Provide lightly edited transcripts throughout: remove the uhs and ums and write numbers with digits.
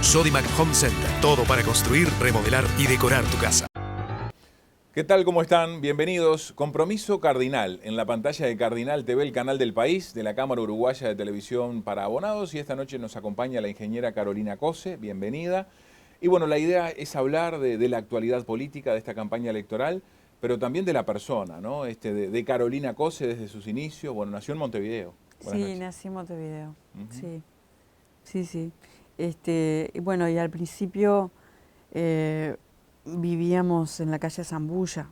Sodimac Home Center. Todo para construir, remodelar y decorar tu casa. ¿Qué tal? ¿Cómo están? Bienvenidos. Compromiso Cardinal. En la pantalla de Cardinal TV, el canal del país, de la Cámara Uruguaya de Televisión para Abonados. Y esta noche nos acompaña la ingeniera Carolina Cose. Bienvenida. Y bueno, la idea es hablar de la actualidad política de esta campaña electoral, pero también de la persona, ¿no? De Carolina Cose desde sus inicios. Bueno, nació en Montevideo. Buenas Sí, noches. nací en Montevideo. Ujú. Sí. Y bueno, y al principio vivíamos en la calle Zambulla,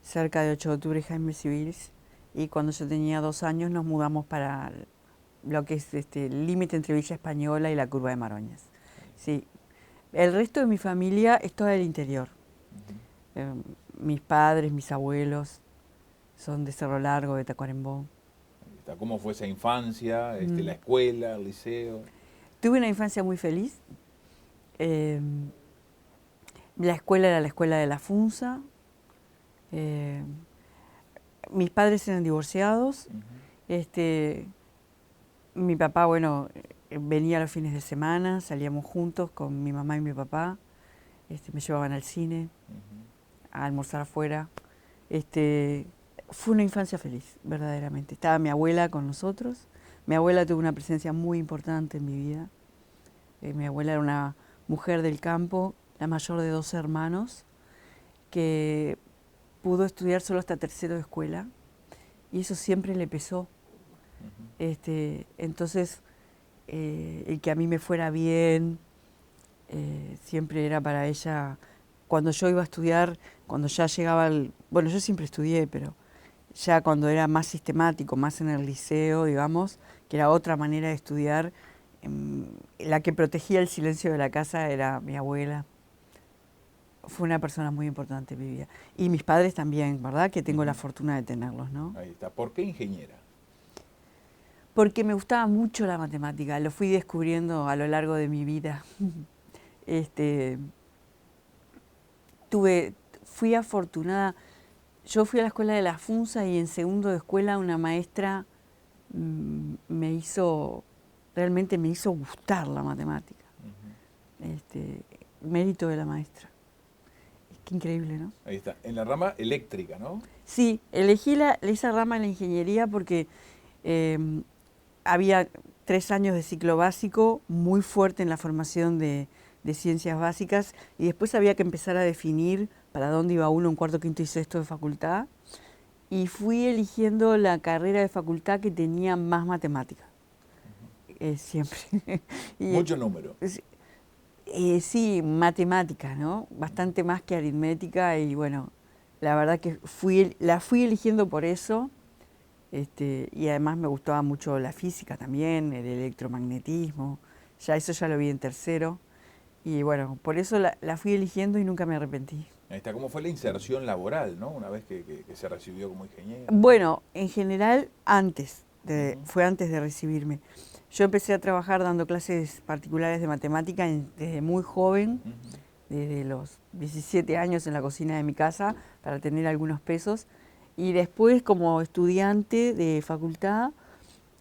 cerca de 8 de octubre y Jaime Civils, y cuando yo tenía 2 años nos mudamos para lo que es el límite entre Villa Española y la Curva de Maroñas. Sí. El resto de mi familia es toda del interior. Eh, Mis padres, mis abuelos son de Cerro Largo, de Tacuarembó. ¿Cómo fue esa infancia? Mm. La escuela, el liceo. Tuve una infancia muy feliz. Eh, la escuela era la escuela de la Funza. Eh, Mis padres eran divorciados. Mi papá, bueno, venía los fines de semana, salíamos juntos con mi mamá y mi papá. Me llevaban al cine, a almorzar afuera. Fue una infancia feliz, verdaderamente. Estaba mi abuela con nosotros. Mi abuela tuvo una presencia muy importante en mi vida. Mi abuela era una mujer del campo, la mayor de 2 hermanos, que pudo estudiar solo hasta tercero de escuela, y eso siempre le pesó. Entonces, el que a mí me fuera bien, siempre era para ella. Cuando yo iba a estudiar, cuando ya llegaba bueno, yo siempre estudié, pero ya cuando era más sistemático, más en el liceo, digamos, que era otra manera de estudiar, la que protegía el silencio de la casa era mi abuela. Fue una persona muy importante en mi vida. Y mis padres también, ¿verdad? Que tengo la fortuna de tenerlos, ¿no? Ahí está. ¿Por qué ingeniera? Porque me gustaba mucho la matemática, lo fui descubriendo a lo largo de mi vida. Fui afortunada. Yo fui a la escuela de la Funza y en segundo de escuela una maestra realmente me hizo gustar la matemática. Mérito de la maestra. Qué increíble, ¿no? Ahí está. En la rama eléctrica, ¿no? Sí, elegí esa rama de la ingeniería porque había 3 años de ciclo básico muy fuerte en la formación de ciencias básicas, y después había que empezar a definir para dónde iba uno en cuarto, quinto y sexto de facultad, y fui eligiendo la carrera de facultad que tenía más matemática. Siempre. Mucho número. Sí, matemática, ¿no? Bastante más que aritmética, y bueno, la verdad que la fui eligiendo por eso. Y además me gustaba mucho la física también, el electromagnetismo, eso ya lo vi en tercero, y bueno, por eso la fui eligiendo y nunca me arrepentí. Ahí está. ¿Cómo fue la inserción laboral, ¿no? Una vez que se recibió como ingeniera. Bueno, en general fue antes de recibirme. Yo empecé a trabajar dando clases particulares de matemática desde muy joven, desde los 17 años en la cocina de mi casa, para tener algunos pesos. Y después, como estudiante de facultad,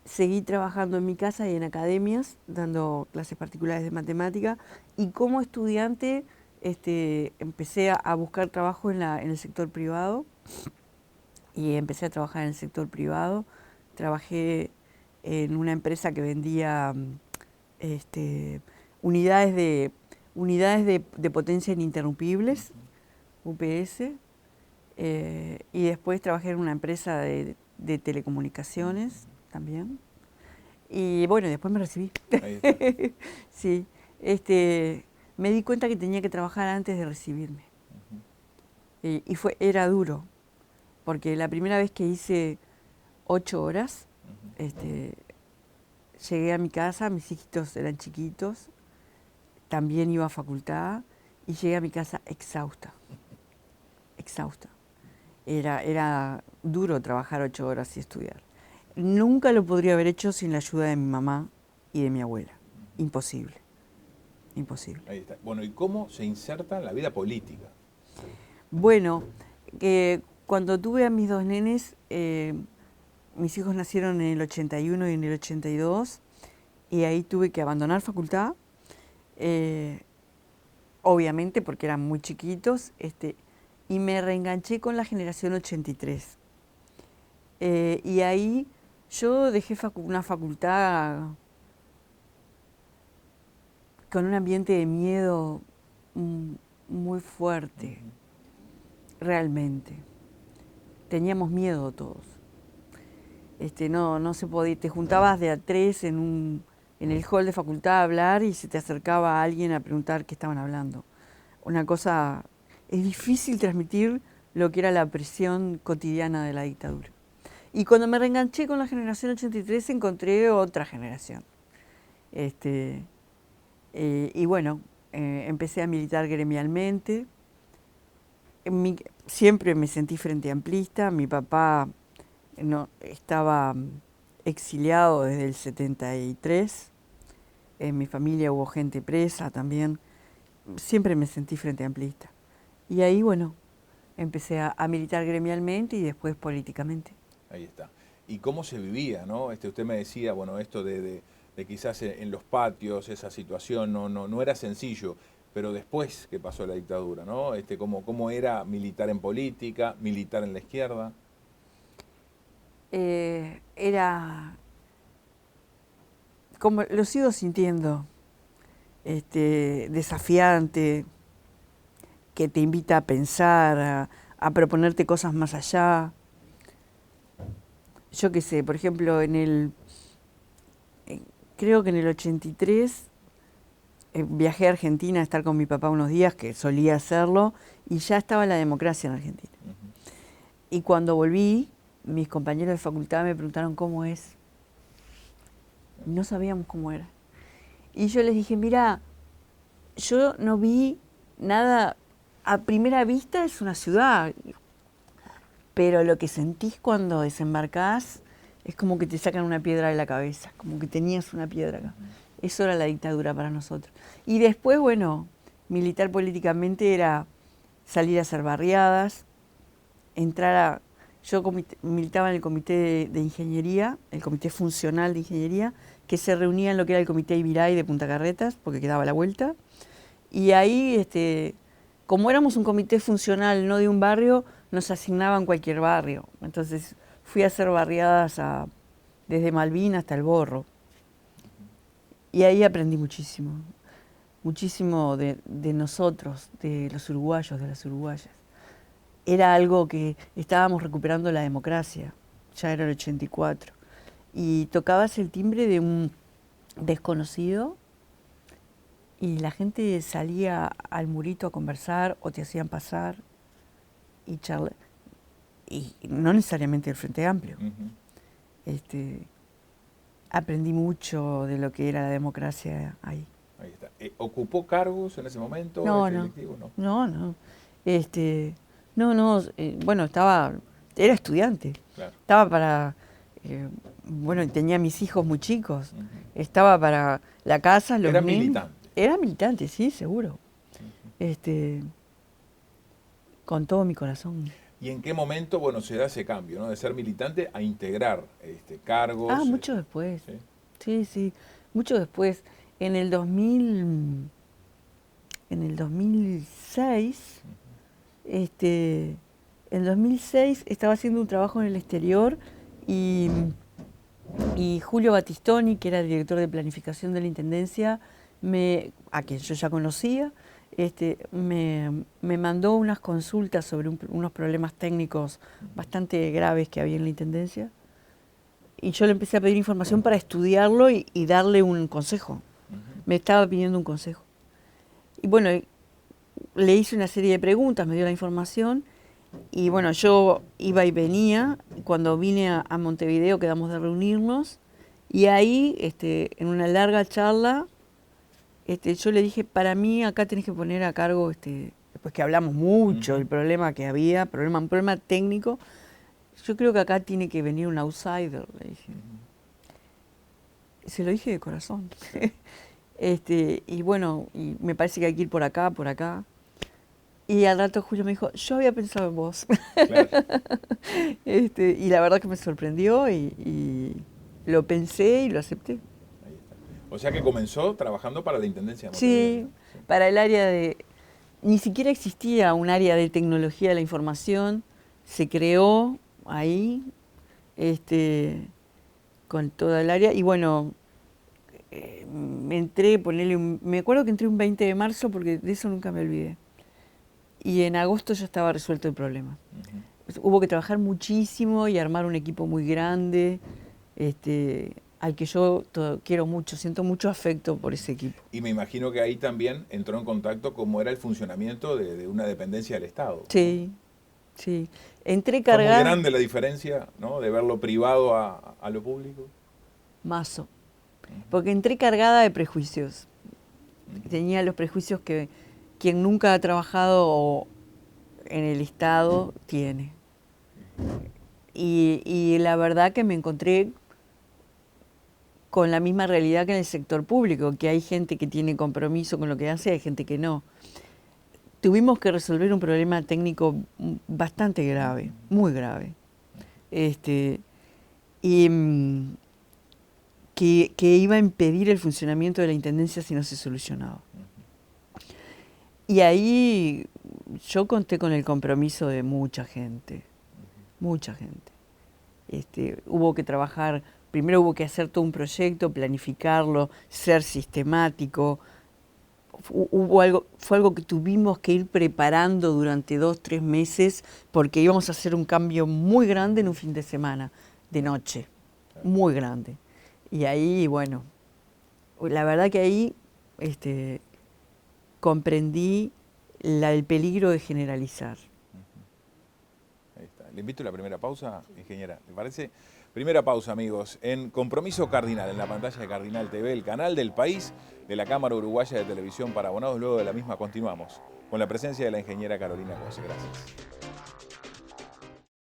seguí trabajando en mi casa y en academias, dando clases particulares de matemática. Y como estudiante empecé a buscar trabajo en el sector privado. Y empecé a trabajar en el sector privado. Trabajé en una empresa que vendía unidades de potencia ininterrumpibles, UPS. Y después trabajé en una empresa de telecomunicaciones también. Y bueno, después me recibí. Ahí está. Sí, me di cuenta que tenía que trabajar antes de recibirme. Y era duro, porque la primera vez que hice 8 horas, llegué a mi casa, mis hijitos eran chiquitos, también iba a facultad, y llegué a mi casa exhausta. Era duro trabajar 8 horas y estudiar. Nunca lo podría haber hecho sin la ayuda de mi mamá y de mi abuela. Imposible. Ahí está. Bueno, ¿y cómo se inserta en la vida política? Bueno, cuando tuve a mis 2 nenes, mis hijos nacieron en el 81 y en el 82, y ahí tuve que abandonar facultad. obviamente porque eran muy chiquitos, y me reenganché con la generación 83. Y ahí yo dejé una facultad con un ambiente de miedo muy fuerte, realmente. Teníamos miedo todos. No se podía, te juntabas de a tres en el hall de facultad a hablar y se te acercaba a alguien a preguntar qué estaban hablando. Una cosa, es difícil transmitir lo que era la presión cotidiana de la dictadura. Y cuando me reenganché con la generación 83 encontré otra generación. Y bueno, empecé a militar gremialmente. Siempre me sentí frente amplista. Mi papá estaba exiliado desde el 73. En mi familia hubo gente presa también. Siempre me sentí frente amplista. Y ahí, bueno, empecé a militar gremialmente y después políticamente. Ahí está. ¿Y cómo se vivía, no? Usted me decía, bueno, esto de quizás en los patios, esa situación no era sencillo, pero después que pasó la dictadura, ¿no? ¿Cómo era militar en política, militar en la izquierda? Era, como lo sigo sintiendo, desafiante, que te invita a pensar, a proponerte cosas más allá. Yo qué sé, por ejemplo, creo que en el 83 viajé a Argentina a estar con mi papá unos días, que solía hacerlo, y ya estaba la democracia en Argentina. Y cuando volví, mis compañeros de facultad me preguntaron cómo es. No sabíamos cómo era. Y yo les dije, mira, yo no vi nada, a primera vista es una ciudad, pero lo que sentís cuando desembarcás es como que te sacan una piedra de la cabeza, como que tenías una piedra acá. Eso era la dictadura para nosotros. Y después, bueno, militar políticamente era salir a hacer barriadas, yo militaba en el comité de ingeniería, el comité funcional de ingeniería, que se reunía en lo que era el comité Ibiray de Punta Carretas, porque quedaba a la vuelta. Y ahí, como éramos un comité funcional, no de un barrio, nos asignaban cualquier barrio. Entonces fui a hacer barriadas desde Malvin hasta el Borro. Y ahí aprendí muchísimo, muchísimo de nosotros, de los uruguayos, de las uruguayas. Era algo que estábamos recuperando la democracia, ya era el 84. Y tocabas el timbre de un desconocido y la gente salía al murito a conversar o te hacían pasar y charlar. Y no necesariamente el Frente Amplio. Aprendí mucho de lo que era la democracia ahí. Ahí está. ¿Ocupó cargos en ese momento? No. Bueno, era estudiante. Claro. Estaba para, tenía mis hijos muy chicos. Estaba para la casa, los ¿Era niños. militante? Era militante, sí, seguro. Con todo mi corazón. ¿Y en qué momento, se da ese cambio, ¿no? De ser militante a integrar cargos? Mucho después. Sí, mucho después. En el 2006, en 2006 estaba haciendo un trabajo en el exterior y Julio Battistoni, que era el director de planificación de la Intendencia, a quien yo ya conocía, me mandó unas consultas sobre unos problemas técnicos bastante graves que había en la Intendencia. Y yo le empecé a pedir información para estudiarlo y darle un consejo. Me estaba pidiendo un consejo. Y bueno, le hice una serie de preguntas, me dio la información. Y bueno, yo iba y venía. Cuando vine a Montevideo quedamos de reunirnos. Y ahí, en una larga charla, yo le dije, para mí acá tenés que poner a cargo, después que hablamos mucho del problema que había, un problema técnico, yo creo que acá tiene que venir un outsider, le dije. Se lo dije de corazón. Y bueno, y me parece que hay que ir por acá, por acá. Y al rato Julio me dijo, yo había pensado en vos. Claro. Y la verdad que me sorprendió y lo pensé y lo acepté. Ahí está. O sea que comenzó trabajando para la Intendencia de Sí, Montevideo. para el área de... Ni siquiera existía un área de tecnología de la información, se creó ahí, con toda el área, y bueno, me acuerdo que entré un 20 de marzo, porque de eso nunca me olvidé, y en agosto ya estaba resuelto el problema. Hubo que trabajar muchísimo y armar un equipo muy grande, al que yo quiero mucho, siento mucho afecto por ese equipo. Y me imagino que ahí también entró en contacto cómo era el funcionamiento de una dependencia del Estado. Sí, sí. Entré ¿Fue muy cargada... grande la diferencia, ¿no?, de ver lo privado a lo público? Mazo. Porque entré cargada de prejuicios. Tenía los prejuicios que quien nunca ha trabajado en el Estado tiene. Y la verdad que me encontré con la misma realidad que en el sector público, que hay gente que tiene compromiso con lo que hace y hay gente que no. Tuvimos que resolver un problema técnico bastante grave, muy grave. Que iba a impedir el funcionamiento de la Intendencia si no se solucionaba. Y ahí yo conté con el compromiso de mucha gente, mucha gente. Hubo que trabajar, primero hubo que hacer todo un proyecto, planificarlo, ser sistemático. Fue algo que tuvimos que ir preparando durante 2, 3 meses, porque íbamos a hacer un cambio muy grande en un fin de semana, de noche, muy grande. Y ahí, bueno, la verdad que ahí comprendí el peligro de generalizar. Ahí está. Le invito a la primera pausa, ingeniera. ¿Le parece? Primera pausa, amigos, en Compromiso Cardinal, en la pantalla de Cardinal TV, el canal del país de la Cámara Uruguaya de Televisión para Abonados. Luego de la misma continuamos con la presencia de la ingeniera Carolina Cose. Gracias.